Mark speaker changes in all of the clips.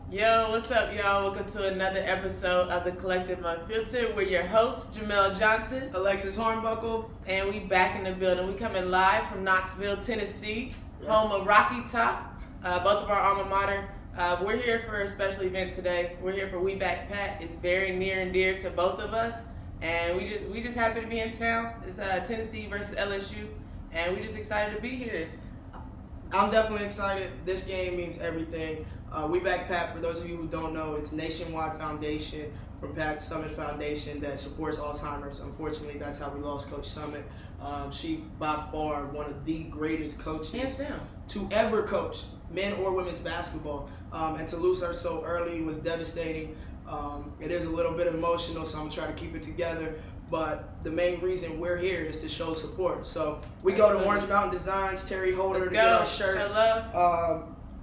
Speaker 1: Yo, what's up, y'all? Welcome to another episode of the Collective Unfiltered. We're your hosts, Jaimel Johnson,
Speaker 2: Alexis Hornbuckle,
Speaker 1: and we back in the building. We coming live from Knoxville, Tennessee, home of Rocky Top, both of our alma mater. We're here for a special event today. We're here for We Back Pat. It's very near and dear to both of us, and we just happy to be in town. It's Tennessee versus LSU, and we just excited to be here.
Speaker 2: I'm definitely excited. This game means everything. We Back Pat, for those of you who don't know, it's a nationwide foundation from Pat Summitt Foundation that supports Alzheimer's. Unfortunately, that's how we lost Coach Summitt. She, by far, one of the greatest coaches to ever coach men or women's basketball. And to lose her so early was devastating. It is a little bit emotional, so I'm going to try to keep it together. But the main reason we're here is to show support. So we go to Orange Mountain Designs, Terry Holder, to get our shirts.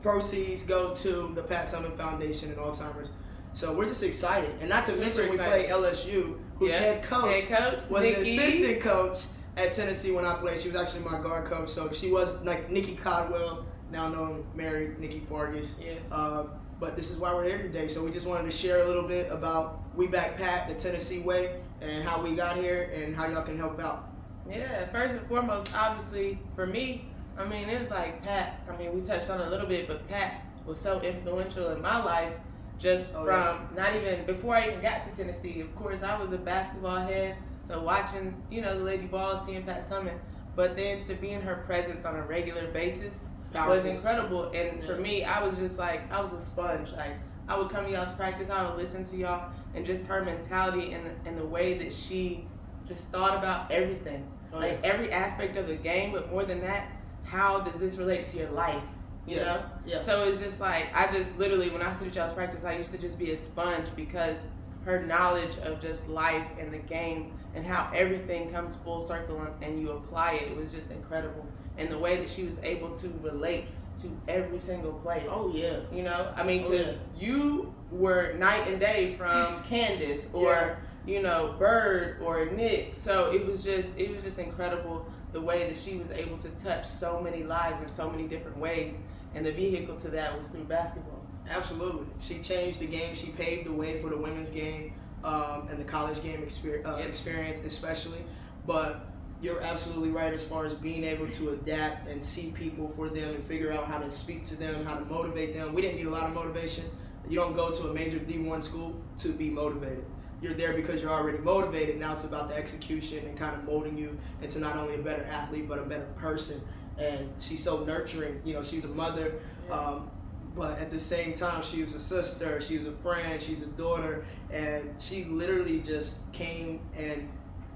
Speaker 2: Proceeds go to the Pat Summitt Foundation and Alzheimer's. So we're just excited. And not to mention we play LSU, whose head coach was the assistant coach at Tennessee when I played. She was actually my guard coach. So she was like Nikki Codwell, now known married Nikki Fargas.
Speaker 1: Yes.
Speaker 2: But this is why we're here today. So we just wanted to share a little bit about We Back Pat, the Tennessee way, and how we got here and how y'all can help out.
Speaker 1: Yeah, first and foremost, obviously, for me, I mean, it was like Pat. I mean, we touched on it a little bit, but Pat was so influential in my life just not even, before I even got to Tennessee. Of course, I was a basketball head, so watching, the Lady Vols, seeing Pat Summitt, but then to be in her presence on a regular basis was incredible. And for me, I was just like, I was a sponge. Like, I would come to y'all's practice, I would listen to y'all, and just her mentality and the way that she just thought about everything. Like, every aspect of the game, but more than that, how does this relate to your life? You know?
Speaker 2: Yeah.
Speaker 1: So it's just like, I just literally, when I sit at y'all's practice, I used to just be a sponge because her knowledge of just life and the game and how everything comes full circle and you apply it was just incredible. And the way that she was able to relate to every single player.
Speaker 2: Oh, yeah.
Speaker 1: I mean, because you were night and day from Candace or, Bird or Nick. So it was just incredible the way that she was able to touch so many lives in so many different ways. And the vehicle to that was through basketball.
Speaker 2: Absolutely. She changed the game. She paved the way for the women's game and the college game experience especially. But you're absolutely right as far as being able to adapt and see people for them and figure out how to speak to them, how to motivate them. We didn't need a lot of motivation. You don't go to a major D1 school to be motivated. You're there because you're already motivated. Now it's about the execution and kind of molding you into not only a better athlete, but a better person. And she's so nurturing. She's a mother, but at the same time, she was a sister, she was a friend, she's a daughter, and she literally just came and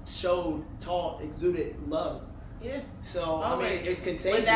Speaker 2: showed, taught, exuded love.
Speaker 1: Yeah.
Speaker 2: So, I mean, it's contagious.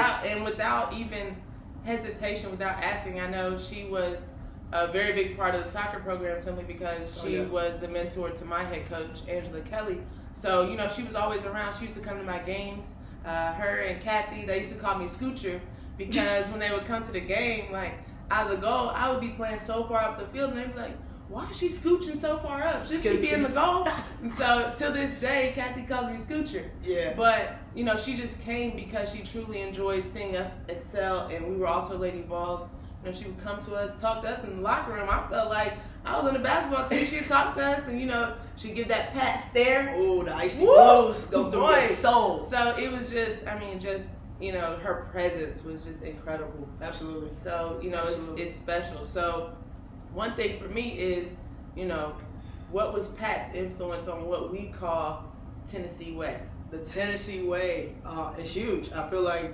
Speaker 1: Without even hesitation, without asking, I know she was a very big part of the soccer program simply because she was the mentor to my head coach, Angela Kelly. So, she was always around. She used to come to my games. Her and Kathy, they used to call me Scoocher because when they would come to the game, like, out of the goal, I would be playing so far up the field, and they'd be like, why is she scooching so far up? Shouldn't she be in the goal? And so, to this day, Kathy calls me Scoocher.
Speaker 2: Yeah.
Speaker 1: But, she just came because she truly enjoyed seeing us excel, and we were also Lady Vols. She would come to us, talk to us in the locker room. I felt like I was on the basketball team. She'd talk to us, and, she'd give that Pat stare.
Speaker 2: Oh, the icy blows go through your soul.
Speaker 1: So it was just, her presence was just incredible.
Speaker 2: Absolutely.
Speaker 1: So, it's special. So one thing for me is, what was Pat's influence on what we call Tennessee way?
Speaker 2: The Tennessee way is huge. I feel like,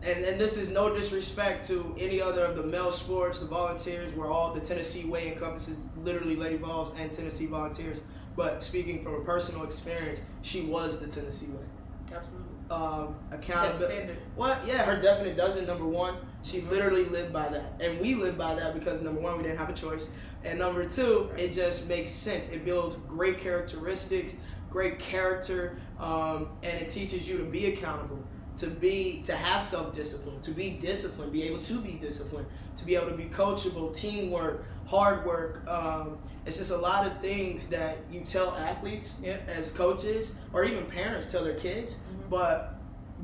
Speaker 2: and this is no disrespect to any other of the male sports, the volunteers, where all the Tennessee way encompasses literally Lady Vols and Tennessee Volunteers. But speaking from a personal experience, she was the Tennessee way.
Speaker 1: Absolutely.
Speaker 2: Accountability. Well, yeah, her definite dozen, number one. She literally lived by that. And we live by that because, number one, we didn't have a choice. And number two, it just makes sense. It builds great characteristics, great character, and it teaches you to be accountable, to have self-discipline, to be disciplined, be able to be disciplined, to be able to be coachable, teamwork, hard work. It's just a lot of things that you tell athletes as coaches or even parents tell their kids, but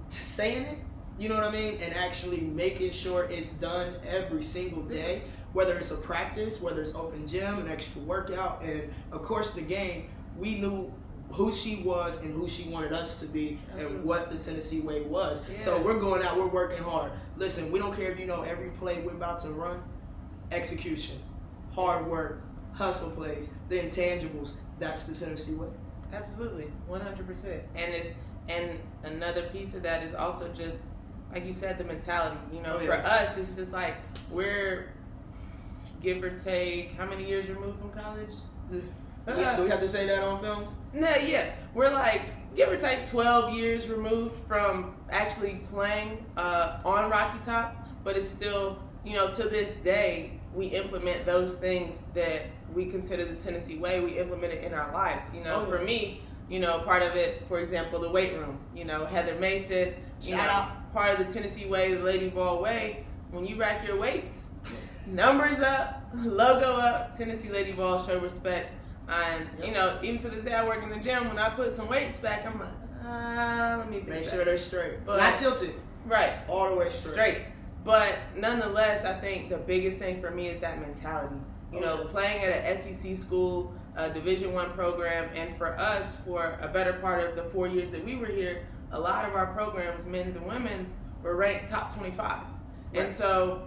Speaker 2: saying it, you know what I mean, and actually making sure it's done every single day whether it's a practice, whether it's open gym, an extra workout, and of course the game, we knew who she was and who she wanted us to be and what the Tennessee way was. Yeah. So we're going out, we're working hard. Listen, we don't care if you know every play we're about to run. Execution, hard work, hustle plays, the intangibles. That's the Tennessee way.
Speaker 1: Absolutely, 100%. And another piece of that is also just, like you said, the mentality. You know, for us, it's just like we're, give or take, how many years removed from college?
Speaker 2: Do we have to say that on film?
Speaker 1: No, yeah. We're like, give or take 12 years removed from actually playing on Rocky Top, but it's still, you know, to this day, we implement those things that we consider the Tennessee way. We implement it in our lives. You know, for me, you know, part of it, for example, the weight room. You know, Heather Mason,
Speaker 2: Shout out.
Speaker 1: Part of the Tennessee way, the Lady Vols way, when you rack your weights, numbers up, logo up, Tennessee Lady Vols show respect. And, you know, even to this day, I work in the gym. When I put some weights back, I'm like, let me
Speaker 2: make sure they're straight.
Speaker 1: But,
Speaker 2: not tilted.
Speaker 1: Right.
Speaker 2: All the way straight.
Speaker 1: But nonetheless, I think the biggest thing for me is that mentality. You know, playing at an SEC school, a Division I program, and for us, for a better part of the 4 years that we were here, a lot of our programs, men's and women's, were ranked top 25. Right. And so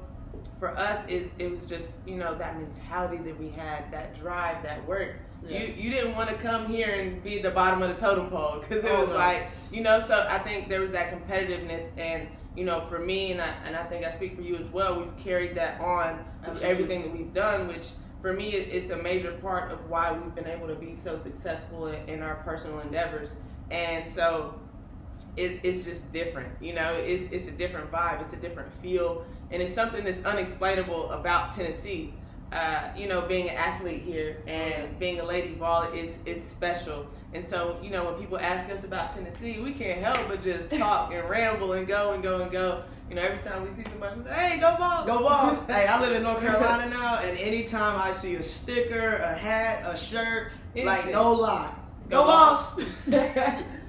Speaker 1: for us, it was just, you know, that mentality that we had, that drive, that work. Yeah. You didn't want to come here and be the bottom of the totem pole because it was like, you know, so I think there was that competitiveness, and, you know, for me, and I think I speak for you as well, we've carried that on with everything that we've done, which for me, it's a major part of why we've been able to be so successful in our personal endeavors. And so it's just different, you know, it's a different vibe, it's a different feel, and it's something that's unexplainable about Tennessee. You know, being an athlete here and being a Lady Vol is special. And so, you know, when people ask us about Tennessee, we can't help but just talk and ramble and go and go and go. You know, every time we see somebody, we say, hey, go Vols! Go
Speaker 2: Vols! Hey, I live in North Carolina now, and anytime I see a sticker, a hat, a shirt, like, no lie. Go Vols!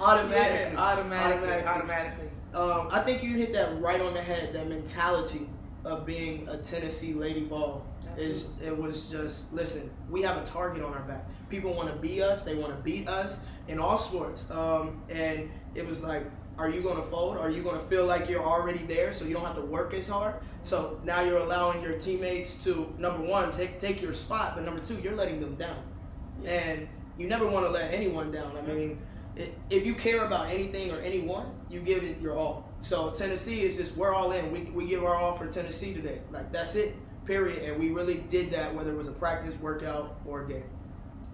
Speaker 2: Automatically.
Speaker 1: Automatically.
Speaker 2: I think you hit that right on the head, that mentality of being a Tennessee Lady Vol. It was just, listen, we have a target on our back. People want to be us. They want to beat us in all sports. And it was like, are you going to fold? Are you going to feel like you're already there so you don't have to work as hard? So now you're allowing your teammates to, number one, take your spot, but number two, you're letting them down. And you never want to let anyone down. I mean, if you care about anything or anyone, you give it your all. So Tennessee is just, we're all in. We give our all for Tennessee today. Like, that's it. Period. And we really did that, whether it was a practice, workout, or a game.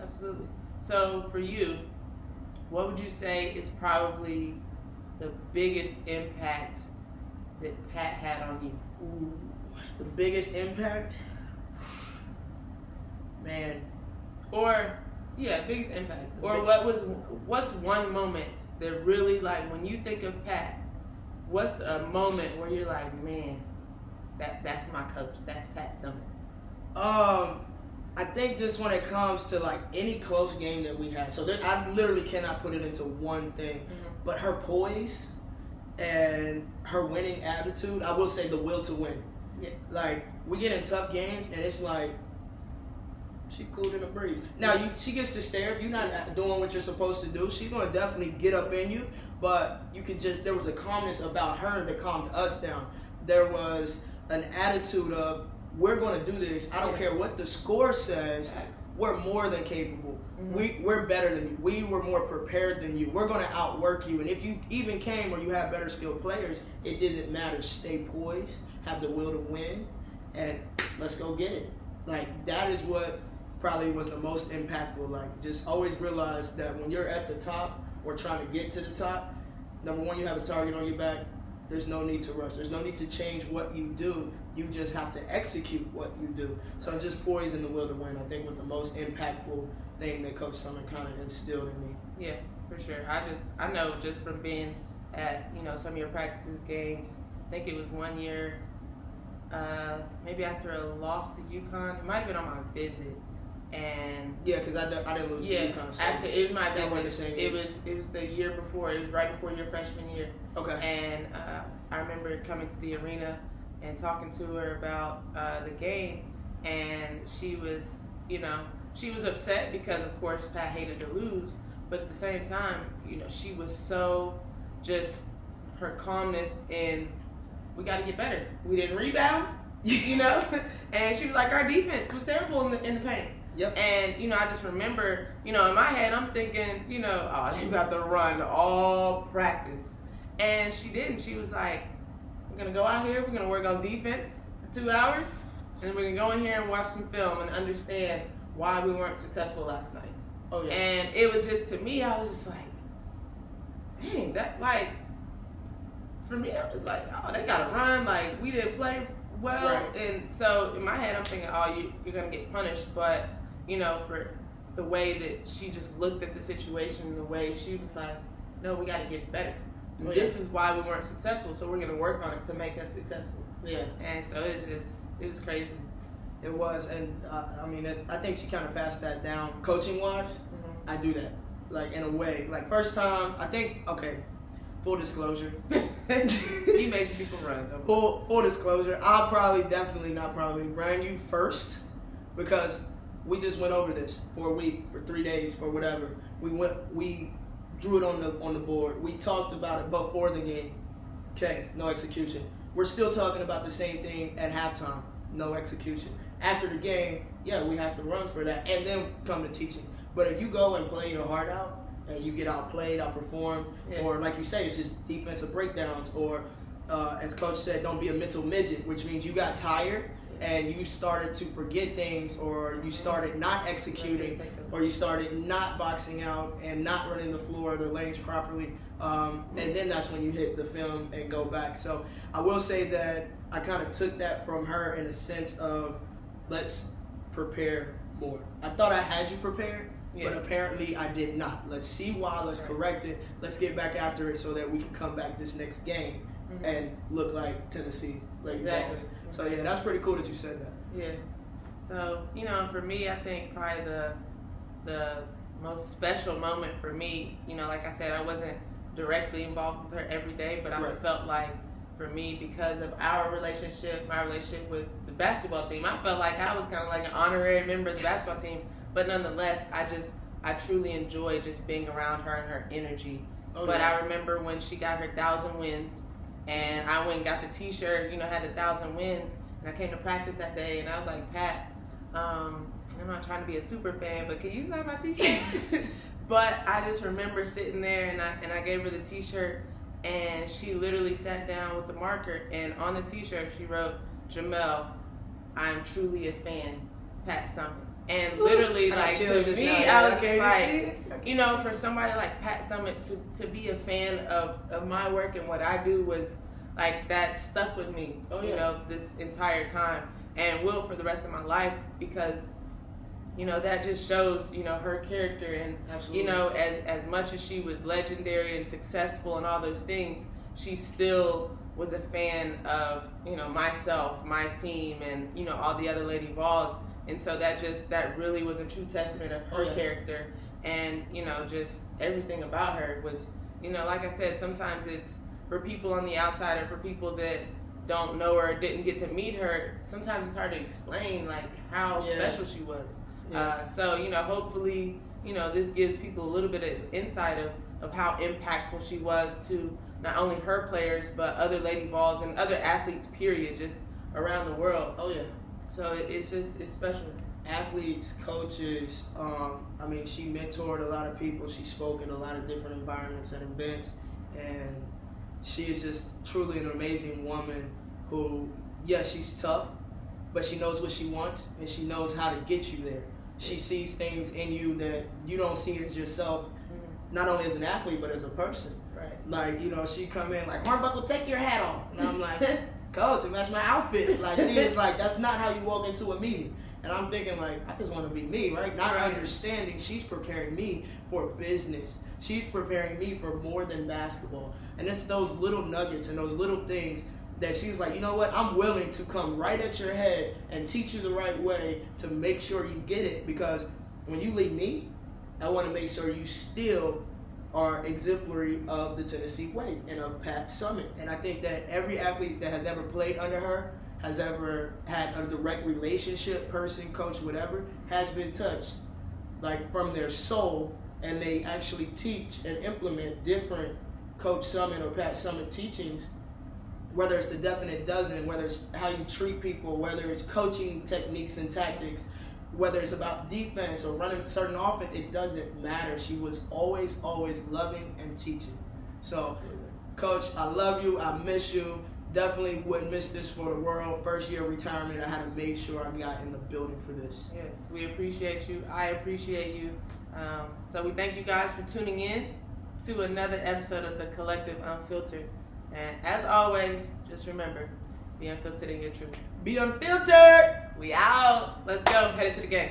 Speaker 1: Absolutely. So for you, what would you say is probably the biggest impact that Pat had on you?
Speaker 2: Ooh, the biggest impact? Man.
Speaker 1: Biggest impact. Or what's one moment that really, like, when you think of Pat, what's a moment where you're like, man, that's my coach. That's Pat Summitt.
Speaker 2: I think just when it comes to like any close game that we had, so I literally cannot put it into one thing, but her poise and her winning attitude, I will say the will to win. Yeah. Like, we get in tough games and it's like, she cool in the breeze. Now, she gets to stare. If you're not doing what you're supposed to do, she's going to definitely get up in you, but you could just, there was a calmness about her that calmed us down. There was an attitude of, we're going to do this. I don't care what the score says. We're more than capable. We're better than you. We were more prepared than you. We're going to outwork you. And if you even came or you have better skilled players, it didn't matter. Stay poised, have the will to win, and let's go get it. Like, that is what probably was the most impactful. Like, just always realize that when you're at the top or trying to get to the top, number one, you have a target on your back. There's no need to rush. There's no need to change what you do. You just have to execute what you do. So just poise and the will to win, I think, was the most impactful thing that Coach Summitt kind of instilled in me.
Speaker 1: Yeah, for sure. I know just from being at, you know, some of your practices, games, I think it was one year, maybe after a loss to UConn. It might have been on my visit. And
Speaker 2: yeah, because I didn't lose to UConn. So
Speaker 1: after it was my visit. It was the year before. It was right before your freshman year.
Speaker 2: Okay.
Speaker 1: And I remember coming to the arena and talking to her about the game, and she was, she was upset because, of course, Pat hated to lose, but at the same time, she was so just her calmness in, we got to get better. We didn't rebound, and she was like, our defense was terrible in the paint.
Speaker 2: Yep.
Speaker 1: And, I just remember, in my head, I'm thinking, oh, they about to run all practice. And she didn't. She was like, we're going to go out here, we're going to work on defense for 2 hours, and we're going to go in here and watch some film and understand why we weren't successful last night.
Speaker 2: Oh, yeah.
Speaker 1: And it was just, to me, I was just like, dang, that, like, for me, I'm just like, oh, they got to run. Like, we didn't play well.
Speaker 2: Right.
Speaker 1: And so in my head, I'm thinking, oh, you're going to get punished. But, for the way that she just looked at the situation, the way she was like, no, we got to get better.
Speaker 2: Oh,
Speaker 1: This is why we weren't successful, so we're going to work on it to make us successful.
Speaker 2: Yeah.
Speaker 1: And so it was crazy.
Speaker 2: It was, and I think she kind of passed that down. Coaching-wise,
Speaker 1: Mm-hmm.
Speaker 2: I do that, like, in a way. Like, first time, I think, okay, full disclosure.
Speaker 1: She makes people run.
Speaker 2: Full disclosure, definitely not probably, ran you first because we just went over this for a week, for 3 days, for whatever. We drew it on the board. We talked about it before the game. Okay, no execution. We're still talking about the same thing at halftime. No execution. After the game, yeah, we have to run for that and then come to teaching. But if you go and play your heart out and you get outplayed, outperformed, or like you say, it's just defensive breakdowns, or as Coach said, don't be a mental midget, which means you got tired and you started to forget things, or you started not executing, or you started not boxing out and not running the floor, the lanes properly, and then that's when you hit the film and go back. So I will say that I kind of took that from her in a sense of, let's prepare more. I thought I had you prepared, but apparently I did not. Let's see why, let's correct it, let's get back after it so that we can come back this next game and look like Tennessee Lady Vols. So yeah, that's pretty cool that you said that.
Speaker 1: Yeah. So, for me, I think probably the most special moment for me, like I said, I wasn't directly involved with her every day, but I felt like for me, because of our relationship, my relationship with the basketball team, I felt like I was kind of like an honorary member of the basketball team. But nonetheless, I truly enjoy just being around her and her energy. But I remember when she got her 1,000 wins, and I went and got the T-shirt, had the 1,000 wins, and I came to practice that day, and I was like, Pat, I'm not trying to be a super fan, but can you sign my T-shirt? But I just remember sitting there, and I gave her the T-shirt, and she literally sat down with the marker, and on the T-shirt she wrote, Jaimel, I'm truly a fan, Pat Summitt. And literally, like, to me, I was just like, for somebody like Pat Summitt to be a fan of my work and what I do was, like, that stuck with me, this entire time, and will for the rest of my life, because, that just shows, her character, and, as much as she was legendary and successful and all those things, she still was a fan of, myself, my team, and, all the other Lady Vols. And so that really was a true testament of her character, and, just everything about her was, like I said, sometimes it's for people on the outside, or for people that don't know her or didn't get to meet her, sometimes it's hard to explain, like, how special she was. So, hopefully, this gives people a little bit of insight of how impactful she was to not only her players, but other Lady Vols and other athletes, period, just around the world.
Speaker 2: Oh, yeah.
Speaker 1: So it's special.
Speaker 2: Athletes, coaches, she mentored a lot of people. She spoke in a lot of different environments and events, and she is just truly an amazing woman who, yes, she's tough, but she knows what she wants, and she knows how to get you there. She sees things in you that you don't see as yourself, not only as an athlete, but as a person.
Speaker 1: Right.
Speaker 2: Like, she come in like, Hornbuckle, take your hat off. And I'm like, Coach, it matched my outfit. Like, she was like, that's not how you walk into a meeting. And I'm thinking, like, I just want to be me, right? Not understanding she's preparing me for business. She's preparing me for more than basketball. And it's those little nuggets and those little things that she's like, you know what? I'm willing to come right at your head and teach you the right way to make sure you get it. Because when you leave me, I want to make sure you still are exemplary of the Tennessee way and of Pat Summitt. And I think that every athlete that has ever played under her has ever had a direct relationship, person, coach, whatever, has been touched, like from their soul, and they actually teach and implement different Coach Summitt or Pat Summitt teachings, whether it's the definite dozen, whether it's how you treat people, whether it's coaching techniques and tactics, whether it's about defense or running a certain offense, it doesn't matter. She was always, always loving and teaching. So, Coach, I love you. I miss you. Definitely wouldn't miss this for the world. First year of retirement, I had to make sure I got in the building for this.
Speaker 1: Yes, we appreciate you. I appreciate you. So we thank you guys for tuning in to another episode of the Collective Unfiltered. And as always, just remember, be unfiltered in your truth.
Speaker 2: Be unfiltered!
Speaker 1: We out. Let's go. Headed to the game.